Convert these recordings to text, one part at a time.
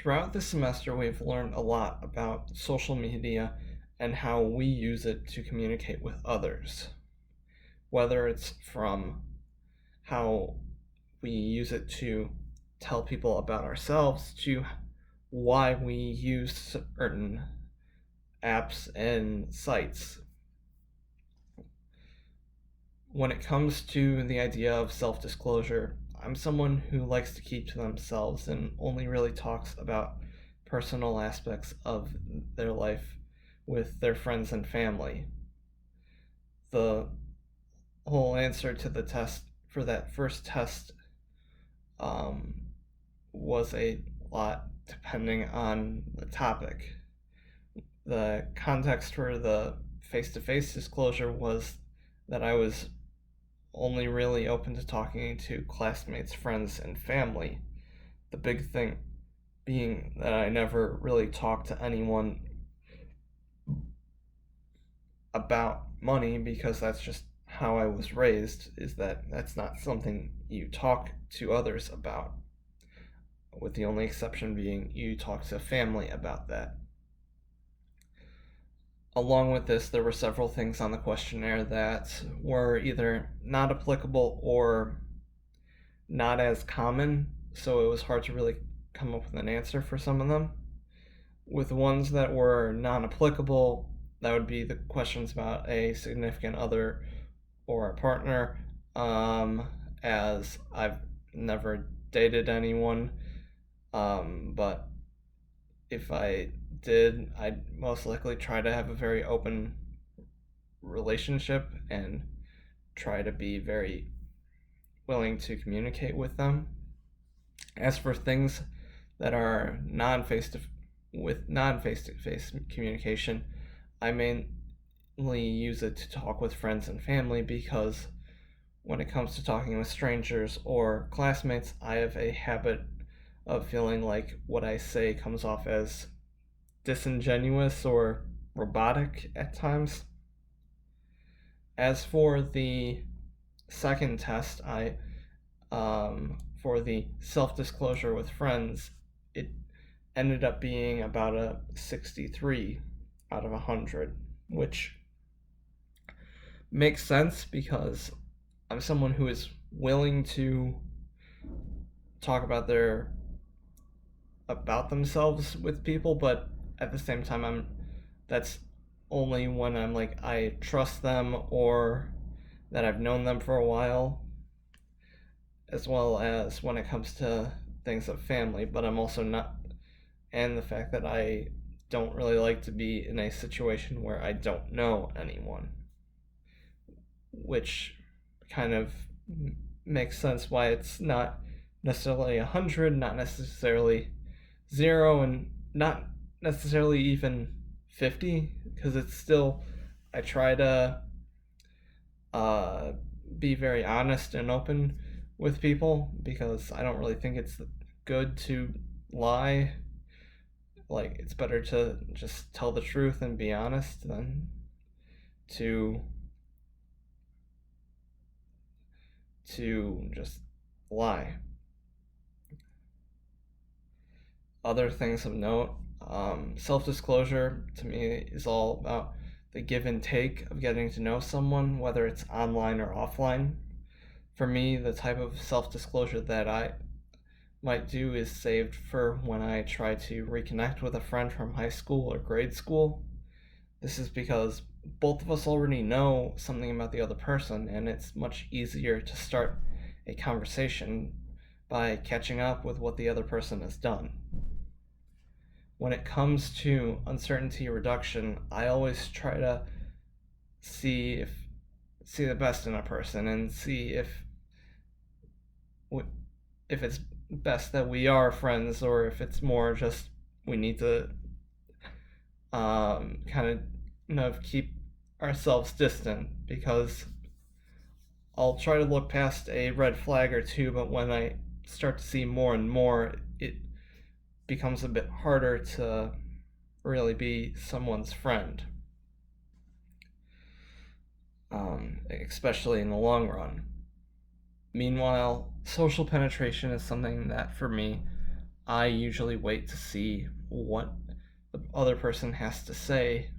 Throughout the semester, we've learned a lot about social media and how we use it to communicate with others, whether it's from how we use it to tell people about ourselves to why we use certain apps and sites. When it comes to the idea of self disclosure, I'm someone who likes to keep to themselves and only really talks about personal aspects of their life with their friends and family. The whole answer to the test for that first test um, was a lot depending on the topic. The context for the face to face disclosure was that I was only really open to talking to classmates, friends, and family. The big thing being that I never really talked to anyone about money because that's just how I was raised, is that that's not something you talk to others about, with the only exception being you talk to family about that. Along with this, there were several things on the questionnaire that were either not applicable or not as common, so it was hard to really come up with an answer for some of them. With ones that were non applicable, that would be the questions about a significant other or a partner, as I've never dated anyone, but if I did, I'd most likely try to have a very open relationship and try to be very willing to communicate with them. As for things that are non face to face communication, I mainly use it to talk with friends and family because when it comes to talking with strangers or classmates, I have a habit of feeling like what I say comes off as disingenuous or robotic at times. As for the second test, I for the self-disclosure with friends, it ended up being about a 63 out of 100, which makes sense because I'm someone who is willing to talk about themselves with people, but at the same time that's only when I'm like I trust them or that I've known them for a while, as well as when it comes to things of family, but I'm also not, and the fact that I don't really like to be in a situation where I don't know anyone, which kind of makes sense why it's not necessarily 100, not necessarily 0, and not necessarily even 50, because it's still, I try to be very honest and open with people because I don't really think it's good to lie. Like, it's better to just tell the truth and be honest than to just lie. Other things of note, self-disclosure to me is all about the give and take of getting to know someone, whether it's online or offline. For me, the type of self-disclosure that I might do is saved for when I try to reconnect with a friend from high school or grade school. This is because both of us already know something about the other person, and it's much easier to start a conversation by catching up with what the other person has done. When it comes to uncertainty reduction, I always try to see the best in a person and see if it's best that we are friends or if it's more just we need to kind of keep ourselves distant, because I'll try to look past a red flag or two, but when I start to see more and more, it becomes a bit harder to really be someone's friend, especially in the long run. Meanwhile, social penetration is something that for me I usually wait to see what the other person has to say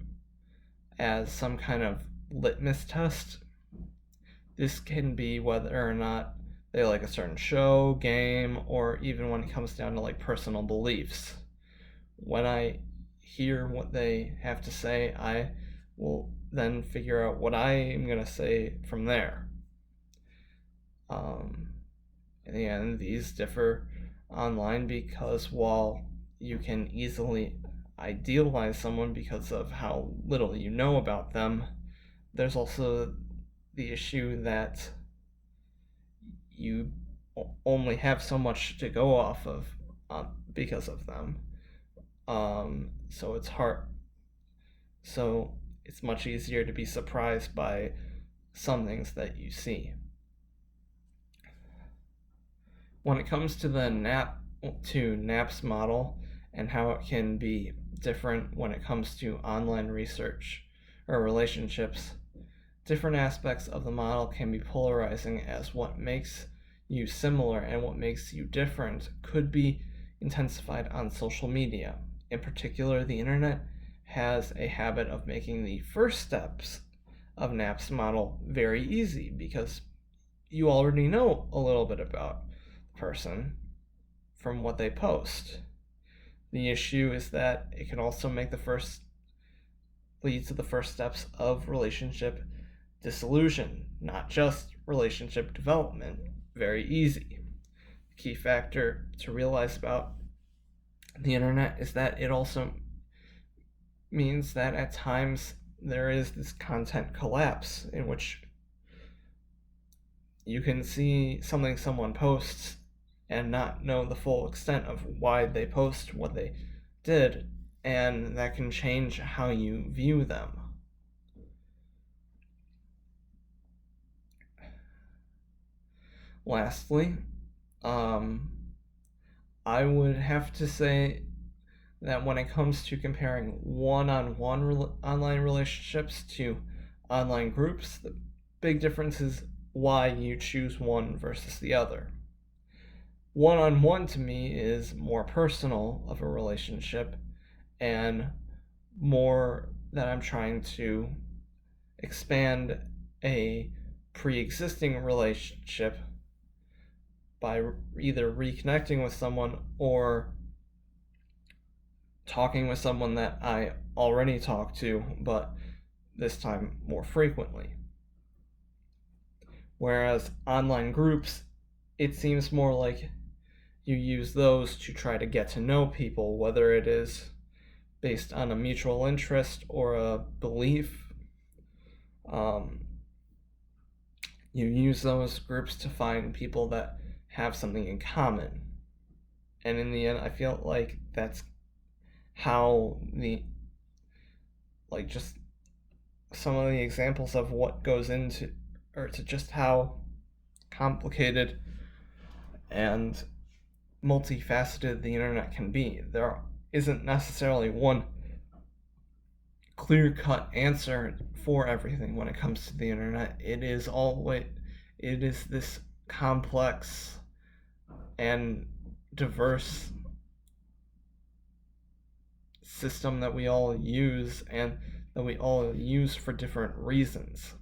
as some kind of litmus test. This can be whether or not they like a certain show, game, or even when it comes down to like personal beliefs. When I hear what they have to say, I will then figure out what I am going to say from there. In the end, these differ online because while you can easily idealize someone because of how little you know about them, there's also the issue that you only have so much to go off of because of them. So it's hard. So it's much easier to be surprised by some things that you see. When it comes to the NAPS model and how it can be different when it comes to online research or relationships, different aspects of the model can be polarizing, as what makes you similar and what makes you different could be intensified on social media. In particular, the internet has a habit of making the first steps of NAPS model very easy because you already know a little bit about the person from what they post. The issue is that it can also make lead to the first steps of relationship dissolution, not just relationship development, very easy. The key factor to realize about the internet is that it also means that at times there is this content collapse in which you can see something someone posts and not know the full extent of why they post what they did, and that can change how you view them. Lastly, I would have to say that when it comes to comparing one-on-one online relationships to online groups, the big difference is why you choose one versus the other. One-on-one to me is more personal of a relationship and more that I'm trying to expand a pre-existing relationship by either reconnecting with someone or talking with someone that I already talk to, but this time more frequently. Whereas online groups, it seems more like you use those to try to get to know people, whether it is based on a mutual interest or a belief. You use those groups to find people that have something in common. And in the end, I feel like that's how just some of the examples of what goes into, or to just how complicated and multifaceted the internet can be. There isn't necessarily one clear-cut answer for everything when it comes to the internet. It is this complex and diverse system that we all use, and that we all use for different reasons.